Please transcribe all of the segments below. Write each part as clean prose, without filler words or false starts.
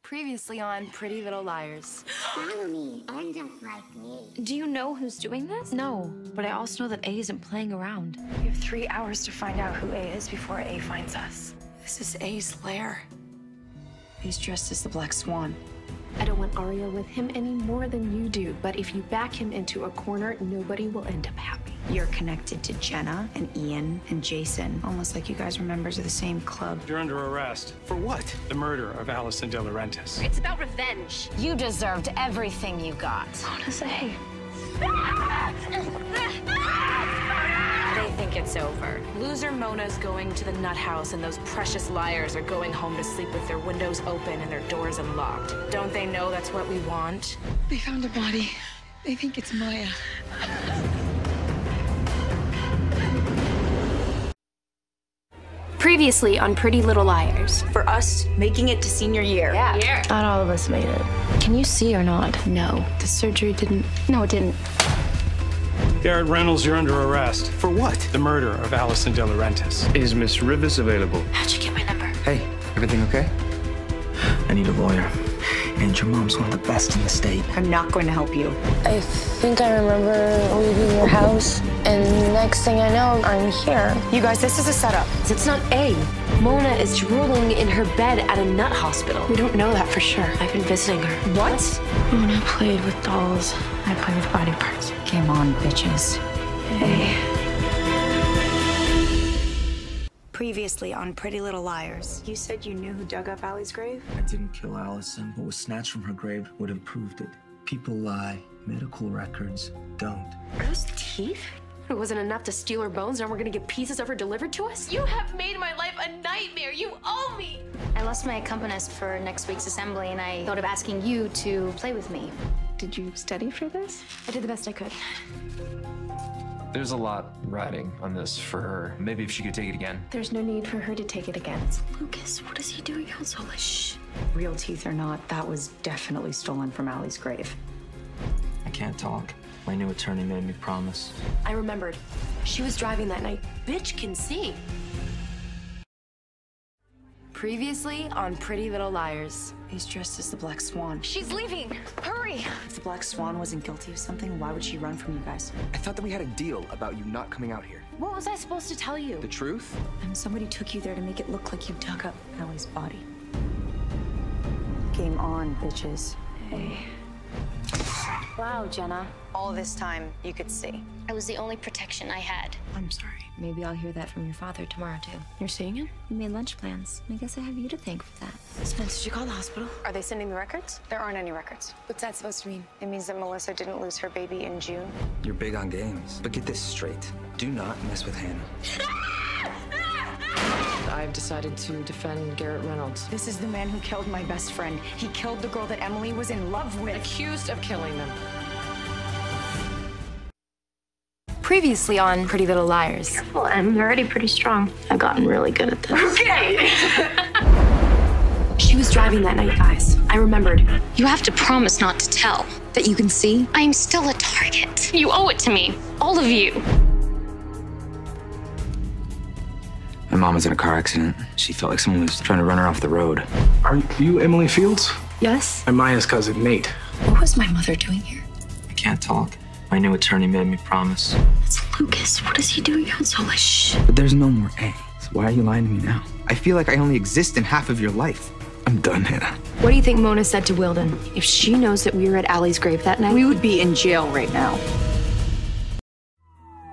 Previously on Pretty Little Liars. Follow me and don't like me. Do you know who's doing this? No, but I also know that A isn't playing around. We have 3 hours to find out who A is before A finds us. This is A's lair. He's dressed as the Black Swan. I don't want Arya with him any more than you do, but if you back him into a corner, nobody will end up happy. You're connected to Jenna and Ian and Jason, almost like you guys were members of the same club. You're under arrest. For what? The murder of Allison De Laurentiis. It's about revenge. You deserved everything you got. Mona's A. They think it's over. Loser Mona's going to the nut house, and those precious liars are going home to sleep with their windows open and their doors unlocked. Don't they know that's what we want? They found a body. They think it's Maya. Previously on Pretty Little Liars. For us, making it to senior year. Yeah. Not all of us made it. Can you see or not? No, the surgery didn't. No, it didn't. Garrett Reynolds, you're under arrest. For what? The murder of Allison De Laurentiis. Is Miss Rivas available? How'd you get my number? Hey, everything okay? I need a lawyer. And your mom's one of the best in the state. I'm not going to help you. I think I remember leaving your house, and next thing I know, I'm here. You guys, this is a setup. It's not A. Mona is drooling in her bed at a nut hospital. We don't know that for sure. I've been visiting her. What? Mona played with dolls. I play with body parts. Game on, bitches. A. Previously on Pretty Little Liars. You said you knew who dug up Allie's grave? I didn't kill Allison. What was snatched from her grave would have proved it. People lie. Medical records don't. Are those teeth? It wasn't enough to steal her bones, and we're gonna get pieces of her delivered to us? You have made my life a nightmare. You owe me. I lost my accompanist for next week's assembly, and I thought of asking you to play with me. Did you study for this? I did the best I could. There's a lot riding on this for her. Maybe if she could take it again. There's no need for her to take it again. Lucas, what is he doing outside? Shh. Real teeth or not, that was definitely stolen from Allie's grave. I can't talk. My new attorney made me promise. I remembered. She was driving that night. Bitch can see. Previously on Pretty Little Liars. He's dressed as the Black Swan. She's leaving. Hurry. If the Black Swan wasn't guilty of something, why would she run from you guys? I thought that we had a deal about you not coming out here. What was I supposed to tell you? The truth? And somebody took you there to make it look like you dug up Allie's body. Game on, bitches. Hey. Wow, Jenna. All this time, you could see. I was the only protection I had. I'm sorry. Maybe I'll hear that from your father tomorrow, too. You're seeing him? We made lunch plans. I guess I have you to thank for that. Spence, did you call the hospital? Are they sending the records? There aren't any records. What's that supposed to mean? It means that Melissa didn't lose her baby in June. You're big on games. But get this straight. Do not mess with Hannah. I've decided to defend Garrett Reynolds. This is the man who killed my best friend. He killed the girl that Emily was in love with. Accused of killing them. Previously on Pretty Little Liars. Well, I'm already pretty strong. I've gotten really good at this. Okay! She was driving that night, guys. I remembered. You have to promise not to tell. That you can see? I am still a target. You owe it to me. All of you. My mom was in a car accident. She felt like someone was trying to run her off the road. Are you Emily Fields? Yes? I'm Maya's cousin, Nate. What was my mother doing here? I can't talk. My new attorney made me promise. It's Lucas. What is he doing outside? Shh. But there's no more A. So why are you lying to me now? I feel like I only exist in half of your life. I'm done, Hannah. What do you think Mona said to Wilden? If she knows that we were at Allie's grave that night, We would be in jail right now.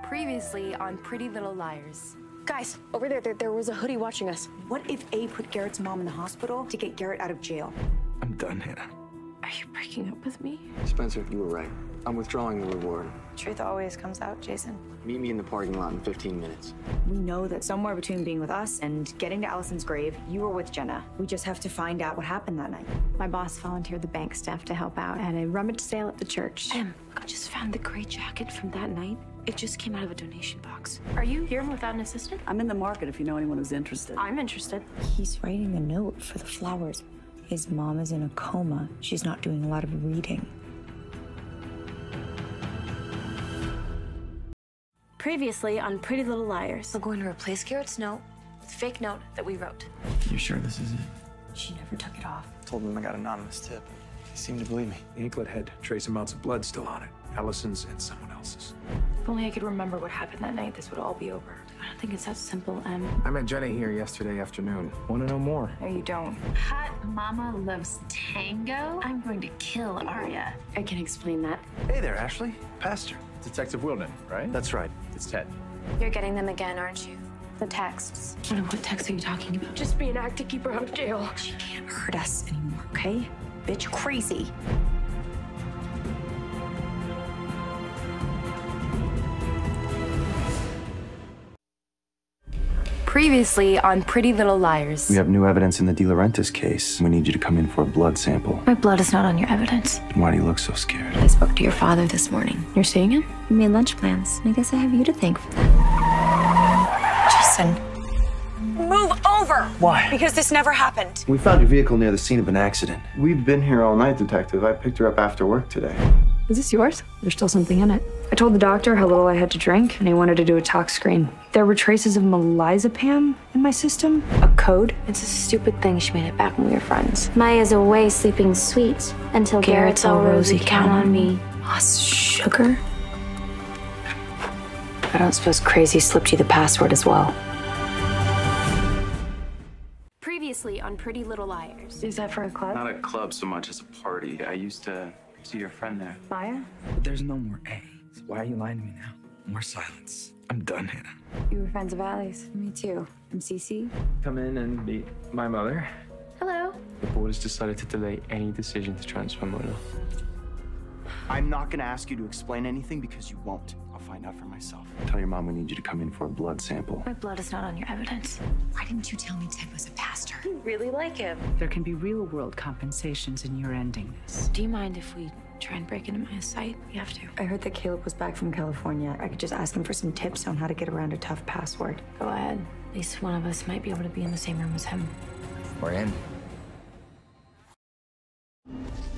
Previously on Pretty Little Liars. Guys, over there was a hoodie watching us. What if A put Garrett's mom in the hospital to get Garrett out of jail? I'm done, Hannah. Are you breaking up with me? Spencer, you were right. I'm withdrawing the reward. Truth always comes out, Jason. Meet me in the parking lot in 15 minutes. We know that somewhere between being with us and getting to Allison's grave, you were with Jenna. We just have to find out what happened that night. My boss volunteered the bank staff to help out at a rummage sale at the church. I just found the gray jacket from that night. It just came out of a donation box. Are you here without an assistant? I'm in the market if you know anyone who's interested. I'm interested. He's writing a note for the flowers. His mom is in a coma. She's not doing a lot of reading. Previously on Pretty Little Liars. We're going to replace Garrett's note with a fake note that we wrote. You sure this is it? She never took it off. Told them I got an anonymous tip. They seemed to believe me. The anklet had trace amounts of blood still on it. Allison's and someone else's. If only I could remember what happened that night, this would all be over. I don't think it's that simple, Em. I met Jenny here yesterday afternoon. Want to know more? No, you don't. Hot mama loves tango? I'm going to kill Arya. I can explain that. Hey there, Ashley. Pastor. Detective Wilden, right? That's right. It's Ted. You're getting them again, aren't you? The texts. What text are you talking about? Just be an act to keep her out of jail. She can't hurt us anymore, okay? Bitch crazy. Previously on Pretty Little Liars. We have new evidence in the De Laurentiis case. We need you to come in for a blood sample. My blood is not on your evidence. Why do you look so scared? I spoke to your father this morning. You're seeing him? We made lunch plans. I guess I have you to thank for that. Jason. Move over! Why? Because this never happened. We found your vehicle near the scene of an accident. We've been here all night, Detective. I picked her up after work today. Is this yours? There's still something in it. I told the doctor how little I had to drink, and he wanted to do a tox screen. There were traces of milazepam in my system, a code. It's a stupid thing she made it back when we were friends. Maya's away sleeping sweet until Garrett's all rosy. Count on me. Lost sugar? I don't suppose Crazy slipped you the password as well. Previously on Pretty Little Liars. Is that for a club? Not a club so much as a party. I used to see your friend there. Maya? But there's no more A. So why are you lying to me now? More silence. I'm done, Hannah. You were friends of Allie's. Me too. I'm Cece. Come in and meet my mother. Hello. The board has decided to delay any decision to transfer Mona. I'm not gonna ask you to explain anything because you won't. I'll find out for myself. Tell your mom we need you to come in for a blood sample. My blood is not on your evidence. Why didn't you tell me Ted was a pastor? You really like him. There can be real-world compensations in your ending this. Do you mind if we try and break into Maya's site? We have to. I heard that Caleb was back from California. I could just ask him for some tips on how to get around a tough password. Go ahead. At least one of us might be able to be in the same room as him. We're in.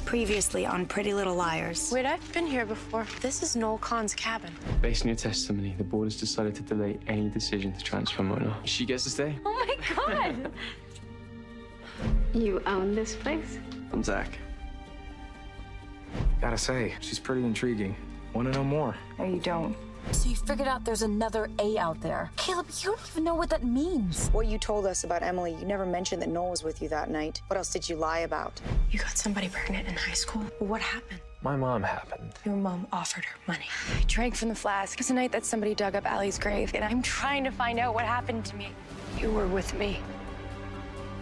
Previously on Pretty Little Liars. Wait, I've been here before. This is Noel Kahn's cabin. Based on your testimony, the board has decided to delay any decision to transfer Mona. She gets to stay. Oh my God! You own this place? I'm Zach. Gotta say, she's pretty intriguing. Want to know more? No, you don't. So you figured out there's another A out there. Caleb, you don't even know what that means. What you told us about Emily, you never mentioned that Noel was with you that night. What else did you lie about? You got somebody pregnant in high school? What happened? My mom happened. Your mom offered her money. I drank from the flask. It was the night that somebody dug up Allie's grave, and I'm trying to find out what happened to me. You were with me.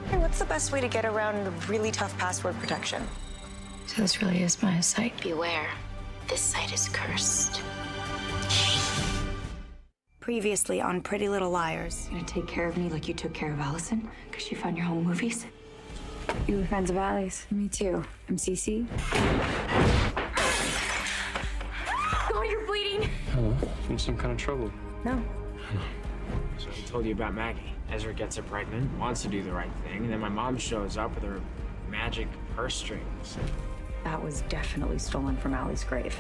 Hey, what's the best way to get around the really tough password protection? So this really is Maya's site. Beware. This site is cursed. Previously on Pretty Little Liars. You gonna take care of me like you took care of Allison? Because you found your home movies? You were friends of Allie's. Me too. I'm Cece. Oh, you're bleeding. Hello. In some kind of trouble? No. So I told you about Maggie. Ezra gets her pregnant, wants to do the right thing, and then my mom shows up with her magic purse strings. That was definitely stolen from Allie's grave.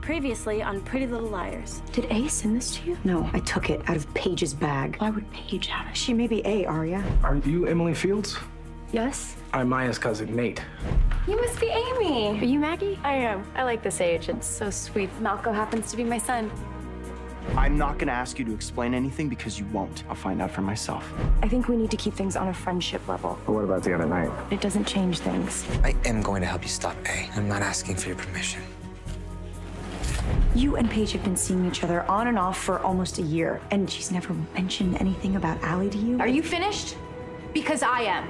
Previously on Pretty Little Liars. Did A send this to you? No, I took it out of Paige's bag. Why would Paige have it? She may be A, Arya. Are you Emily Fields? Yes? I'm Maya's cousin, Nate. You must be Amy. Are you Maggie? I am. I like this age. It's so sweet. Malco happens to be my son. I'm not gonna ask you to explain anything because you won't. I'll find out for myself. I think we need to keep things on a friendship level. But what about the other night? It doesn't change things. I am going to help you stop A. I'm not asking for your permission. You and Paige have been seeing each other on and off for almost a year, and she's never mentioned anything about Allie to you? Are you finished? Because I am.